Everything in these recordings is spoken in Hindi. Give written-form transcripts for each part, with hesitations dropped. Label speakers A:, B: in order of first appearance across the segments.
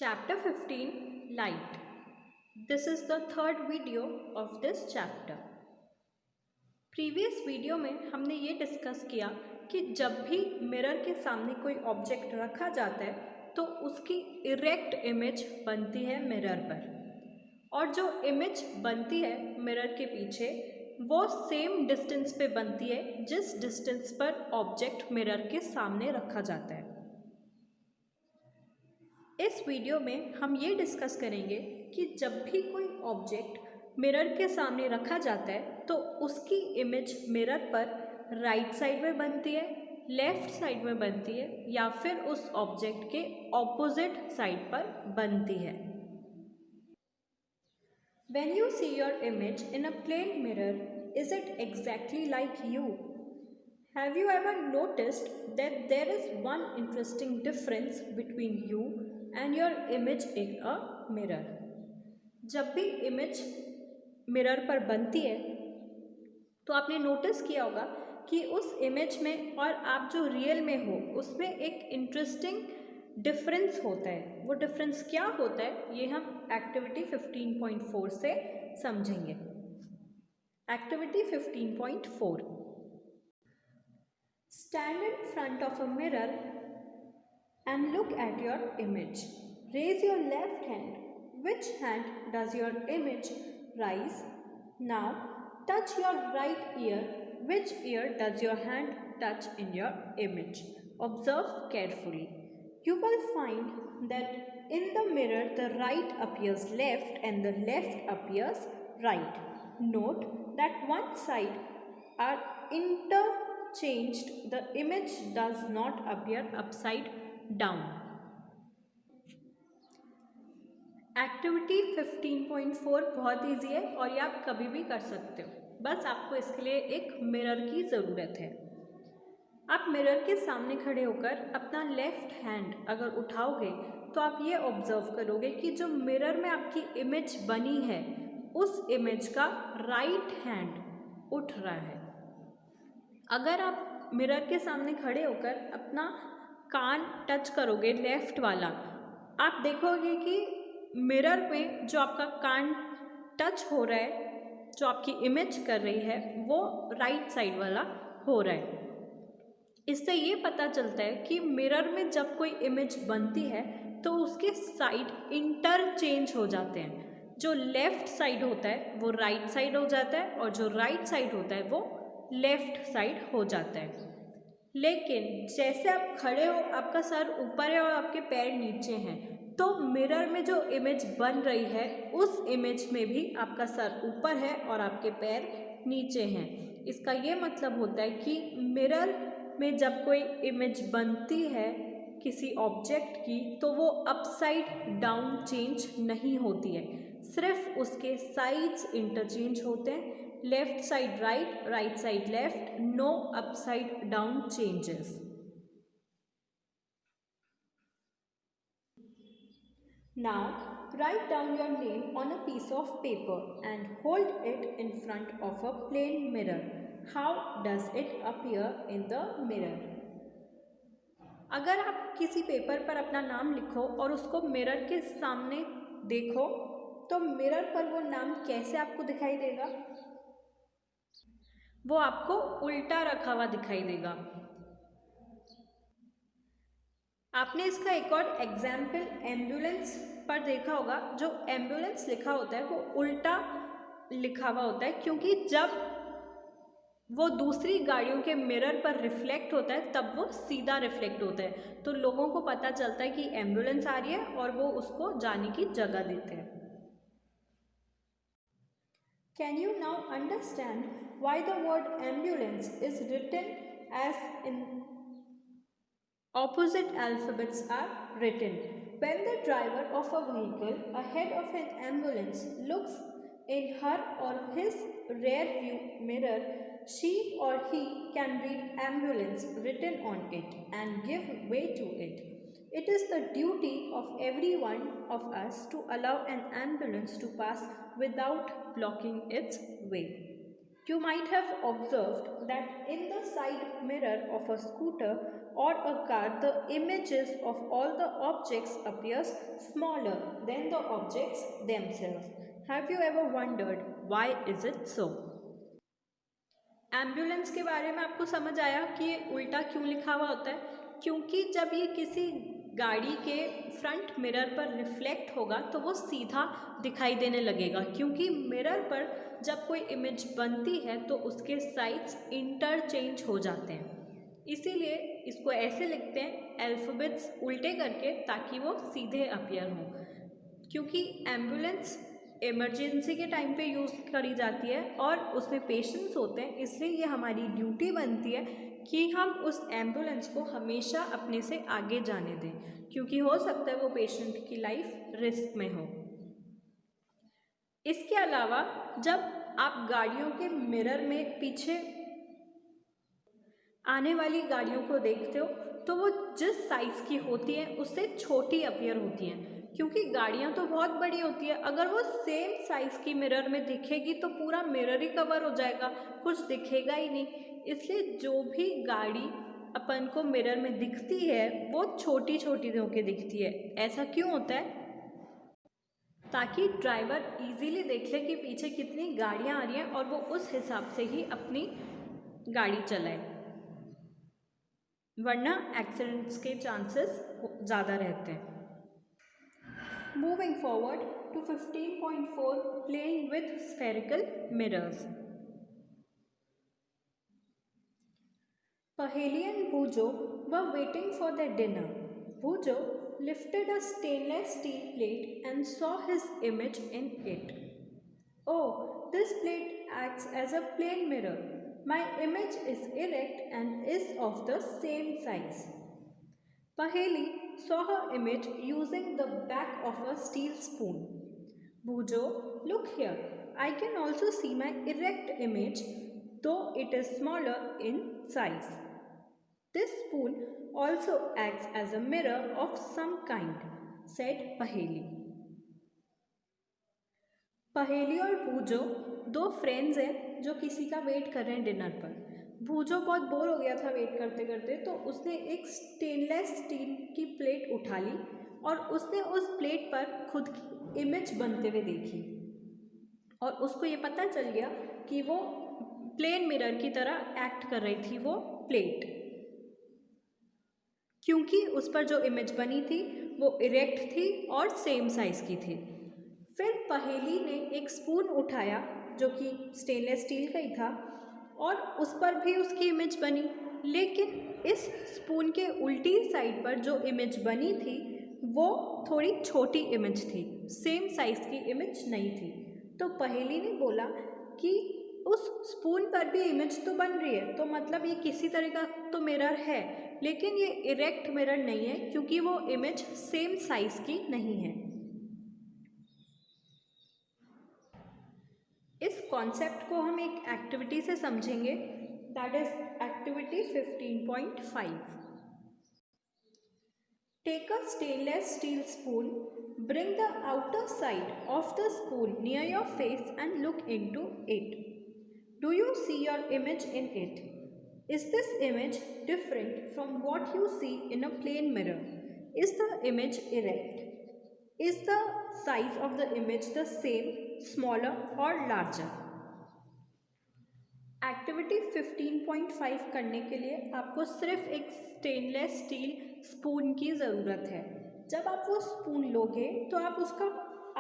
A: Chapter 15 Light. This is the third video of this chapter. Previous video में हमने ये डिस्कस किया कि जब भी मिरर के सामने कोई ऑब्जेक्ट रखा जाता है तो उसकी इरेक्ट इमेज बनती है मिरर पर, और जो इमेज बनती है मिरर के पीछे वो सेम डिस्टेंस पे बनती है जिस डिस्टेंस पर ऑब्जेक्ट मिरर के सामने रखा जाता है। इस वीडियो में हम ये डिस्कस करेंगे कि जब भी कोई ऑब्जेक्ट मिरर के सामने रखा जाता है तो उसकी इमेज मिरर पर राइट साइड में बनती है, लेफ्ट साइड में बनती है, या फिर उस ऑब्जेक्ट के ऑपोजिट साइड पर बनती है। When you see your image in a plane mirror, is it exactly like you? Have you ever noticed that there is one interesting difference between you and your image in a mirror? जब भी इमेज मिरर पर बनती है तो आपने नोटिस किया होगा कि उस इमेज में और आप जो रियल में हो उसमें एक इंटरेस्टिंग डिफरेंस होता है। वो डिफरेंस क्या होता है ये हम एक्टिविटी 15.4 से समझेंगे। Activity 15.4, stand in front of a mirror and look at your image. Raise your left hand. Which hand does your image raise? Now touch your right ear. Which ear does your hand touch in your image? Observe carefully. You will find that in the mirror the right appears left and the left appears right. Note that one side are interchanged. The image does not appear upside down. Activity 15.4 बहुत ईजी है और ये आप कभी भी कर सकते हो, बस आपको इसके लिए एक मिरर की ज़रूरत है। आप मिरर के सामने खड़े होकर अपना लेफ्ट हैंड अगर उठाओगे तो आप ये ऑब्जर्व करोगे कि जो मिरर में आपकी इमेज बनी है उस इमेज का राइट हैंड उठ रहा है। अगर आप मिरर के सामने खड़े होकर अपना कान टच करोगे लेफ्ट वाला, आप देखोगे कि मिरर में जो आपका कान टच हो रहा है, जो आपकी इमेज कर रही है वो राइट साइड वाला हो रहा है। इससे ये पता चलता है कि मिरर में जब कोई इमेज बनती है तो उसके साइड इंटरचेंज हो जाते हैं। जो लेफ्ट साइड होता है वो राइट साइड हो जाता है और जो राइट साइड होता है वो लेफ्ट साइड हो जाता है। लेकिन जैसे आप खड़े हो, आपका सर ऊपर है और आपके पैर नीचे हैं, तो मिरर में जो इमेज बन रही है उस इमेज में भी आपका सर ऊपर है और आपके पैर नीचे हैं। इसका ये मतलब होता है कि मिरर में जब कोई इमेज बनती है किसी ऑब्जेक्ट की तो वो अपसाइड डाउन चेंज नहीं होती है, सिर्फ उसके साइड्स इंटरचेंज होते हैं। Left side right, right side left, no upside down changes. Now write down your name on a piece of paper and hold it in front of a plain mirror. How does it appear in the mirror? अगर आप किसी पेपर पर अपना नाम लिखो और उसको मिरर के सामने देखो तो मिरर पर वो नाम कैसे आपको दिखाई देगा? वो आपको उल्टा रखा हुआ दिखाई देगा। आपने इसका एक और एग्जाम्पल एम्बुलेंस पर देखा होगा। जो एम्बुलेंस लिखा होता है वो उल्टा लिखा हुआ होता है, क्योंकि जब वो दूसरी गाड़ियों के मिरर पर रिफ्लेक्ट होता है तब वो सीधा रिफ्लेक्ट होता है, तो लोगों को पता चलता है कि एम्बुलेंस आ रही है और वो उसको जाने की जगह देते हैं। Can you now understand why the word ambulance is written as in opposite alphabets are written? When the driver of a vehicle ahead of an ambulance looks in her or his rear view mirror, she or he can read ambulance written on it and give way to it. It is the duty of every one of us to allow an ambulance to pass without blocking its way. You might have observed that in the side mirror of a scooter or a car, the images of all the objects appears smaller than the objects themselves. Have you ever wondered why is it so? Ambulance के बारे में आपको समझ आया कि ये उल्टा क्यों लिखा हुआ होता है? क्योंकि जब ये किसी गाड़ी के फ्रंट मिरर पर रिफ्लेक्ट होगा तो वो सीधा दिखाई देने लगेगा, क्योंकि मिरर पर जब कोई इमेज बनती है तो उसके साइड्स इंटरचेंज हो जाते हैं। इसीलिए इसको ऐसे लिखते हैं अल्फ़ाबेट्स उल्टे करके, ताकि वो सीधे अपीयर हों। क्योंकि एम्बुलेंस इमरजेंसी के टाइम पे यूज़ करी जाती है और उसमें पेशेंट्स होते हैं, इसलिए ये हमारी ड्यूटी बनती है कि हम उस एम्बुलेंस को हमेशा अपने से आगे जाने दें, क्योंकि हो सकता है वो पेशेंट की लाइफ रिस्क में हो। इसके अलावा जब आप गाड़ियों के मिरर में पीछे आने वाली गाड़ियों को देखते हो तो वो जिस साइज़ की होती है उससे छोटी अपीयर होती हैं, क्योंकि गाड़ियाँ तो बहुत बड़ी होती है। अगर वो सेम साइज़ की मिरर में दिखेगी तो पूरा मिरर ही कवर हो जाएगा, कुछ दिखेगा ही नहीं। इसलिए जो भी गाड़ी अपन को मिरर में दिखती है वो छोटी छोटी होकर दिखती है। ऐसा क्यों होता है? ताकि ड्राइवर इजीली देख ले कि पीछे कितनी गाड़ियाँ आ रही हैं और वो उस हिसाब से ही अपनी गाड़ी चलाए, वरना एक्सीडेंट्स के चांसेस ज़्यादा रहते हैं। Moving forward to 15.4, playing with spherical mirrors. Paheli and Bhujo were waiting for their dinner. Bhujo lifted a stainless steel plate and saw his image in it. Oh, this plate acts as a plane mirror. My image is erect and is of the same size. Paheli saw her image using the back of a steel spoon. Bhujo, look here. I can also see my erect image, though it is smaller in size. This spoon also acts as a mirror of some kind, said Paheli. पहेली और भूजो दो फ्रेंड्स हैं जो किसी का वेट कर रहे हैं डिनर पर। भूजो बहुत बोर हो गया था वेट करते करते, तो उसने एक स्टेनलेस स्टील की प्लेट उठा ली और उसने उस प्लेट पर खुद की इमेज बनते हुए देखी और उसको ये पता चल गया कि वो प्लेन मिरर की तरह एक्ट कर रही थी वो प्लेट, क्योंकि उस पर जो इमेज बनी थी वो इरेक्ट थी और सेम साइज़ की थी। फिर पहेली ने एक स्पून उठाया जो कि स्टेनलेस स्टील का ही था और उस पर भी उसकी इमेज बनी, लेकिन इस स्पून के उल्टी साइड पर जो इमेज बनी थी वो थोड़ी छोटी इमेज थी, सेम साइज़ की इमेज नहीं थी। तो पहेली ने बोला कि उस स्पून पर भी इमेज तो बन रही है, तो मतलब ये किसी तरह का तो मिरर है, लेकिन ये इरेक्ट मिरर नहीं है क्योंकि वो इमेज सेम साइज़ की नहीं है। इस कॉन्सेप्ट को हम एक एक्टिविटी से समझेंगे, that is activity 15.5। Take a stainless steel spoon, bring the outer side of the spoon near your face and look into it. Do you see your image in it? Is this image different from what you see in a plane mirror? Is the image erect? Is the size of the image the same, smaller or larger? Activity 15.5 करने के लिए आपको सिर्फ एक स्टेनलेस स्टील स्पून की ज़रूरत है। जब आप वो स्पून लोगे तो आप उसका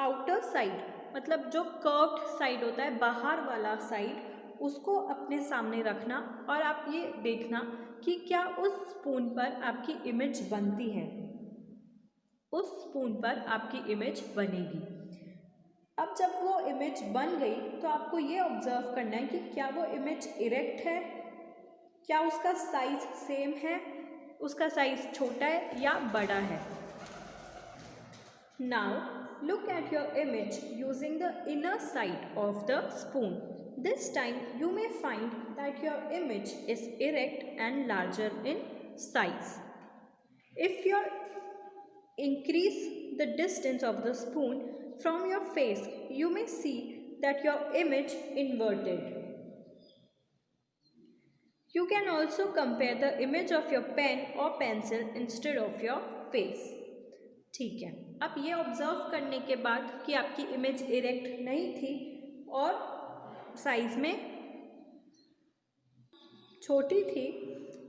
A: आउटर साइड, मतलब जो कर्व्ड साइड होता है बाहर वाला साइड, उसको अपने सामने रखना और आप ये देखना कि क्या उस स्पून पर आपकी इमेज बनती है, उस स्पून पर आपकी इमेज बनेगी। अब जब वो इमेज बन गई तो आपको ये ऑब्जर्व करना है कि क्या वो इमेज इरेक्ट है, क्या उसका साइज सेम है, उसका साइज छोटा है या बड़ा है। Now look at your image using the inner side of the spoon. This time you may find that your image is erect and larger in size. If your increase the distance of the spoon from your face, you may see that your image inverted. You can also compare the image of your pen or pencil instead of your face. ठीक है, अब ये ऑब्जर्व करने के बाद कि आपकी इमेज इरेक्ट नहीं थी और साइज में छोटी थी,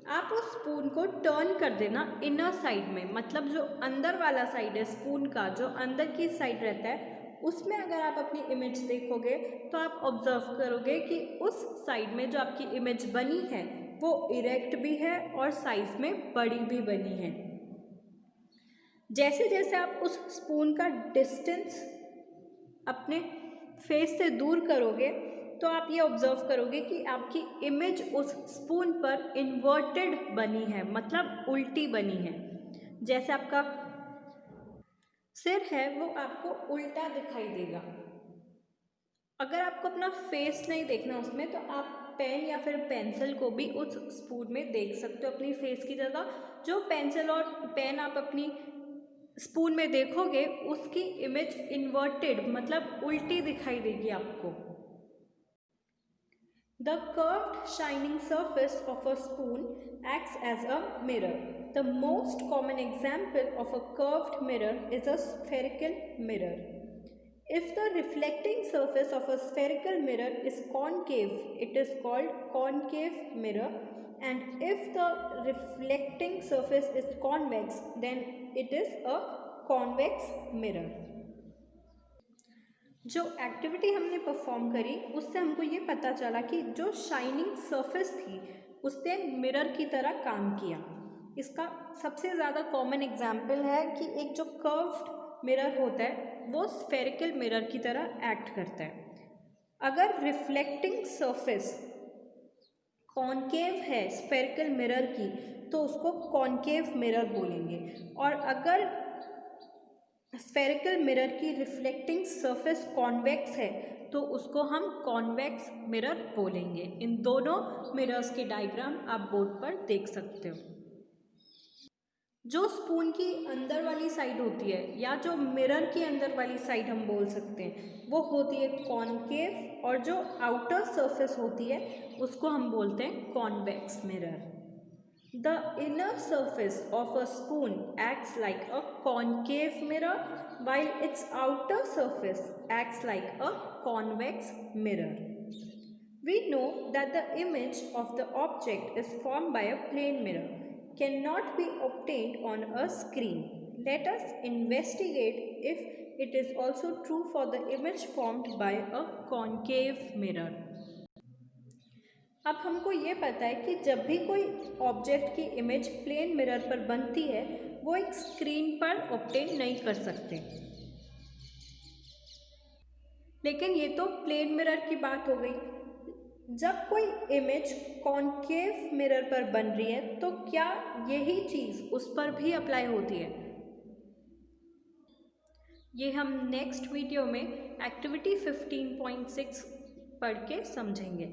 A: आप उस स्पून को टर्न कर देना इनर साइड में, मतलब जो अंदर वाला साइड है स्पून का, जो अंदर की साइड रहता है, उसमें अगर आप अपनी इमेज देखोगे तो आप ऑब्जर्व करोगे कि उस साइड में जो आपकी इमेज बनी है वो इरेक्ट भी है और साइज में बड़ी भी बनी है। जैसे जैसे आप उस स्पून का डिस्टेंस अपने फेस से दूर करोगे तो आप ये ऑब्जर्व करोगे कि आपकी इमेज उस स्पून पर इन्वर्टेड बनी है, मतलब उल्टी बनी है। जैसे आपका सिर है वो आपको उल्टा दिखाई देगा। अगर आपको अपना फेस नहीं देखना उसमें, तो आप पेन या फिर पेंसिल को भी उस स्पून में देख सकते हो अपनी फेस की जगह। जो पेंसिल और पेन आप अपनी स्पून में देखोगे उसकी इमेज इन्वर्टेड, मतलब उल्टी दिखाई देगी आपको। The curved shining surface of a spoon acts as a mirror. The most common example of a curved mirror is a spherical mirror. If the reflecting surface of a spherical mirror is concave, it is called concave mirror, and if the reflecting surface is convex, then it is a convex mirror. जो एक्टिविटी हमने परफॉर्म करी उससे हमको ये पता चला कि जो शाइनिंग सरफेस थी उसने मिरर की तरह काम किया। इसका सबसे ज़्यादा कॉमन एग्जाम्पल है कि एक जो कर्व्ड मिरर होता है वो स्फेरिकल मिरर की तरह एक्ट करता है। अगर रिफ्लेक्टिंग सरफेस कॉनकेव है स्फेरिकल मिरर की तो उसको कॉनकेव मिरर बोलेंगे, और अगर स्फेरिकल मिरर की रिफ्लेक्टिंग सरफेस कॉन्वेक्स है तो उसको हम कॉन्वेक्स मिरर बोलेंगे। इन दोनों मिरर्स की डायग्राम आप बोर्ड पर देख सकते हो। जो स्पून की अंदर वाली साइड होती है या जो मिरर की अंदर वाली साइड हम बोल सकते हैं वो होती है कॉनकेव, और जो आउटर सरफेस होती है उसको हम बोलते हैं convex mirror. The inner surface of a spoon acts like a concave mirror, while its outer surface acts like a convex mirror. We know that the image of the object is formed by a plane mirror, cannot be obtained on a screen. Let us investigate if it is also true for the image formed by a concave mirror. अब हमको ये पता है कि जब भी कोई ऑब्जेक्ट की इमेज प्लेन मिरर पर बनती है वो एक स्क्रीन पर ऑब्टेन नहीं कर सकते। लेकिन ये तो प्लेन मिरर की बात हो गई। जब कोई इमेज कॉनकेव मिरर पर बन रही है तो क्या यही चीज़ उस पर भी अप्लाई होती है? ये हम नेक्स्ट वीडियो में एक्टिविटी 15.6 पढ़ के समझेंगे।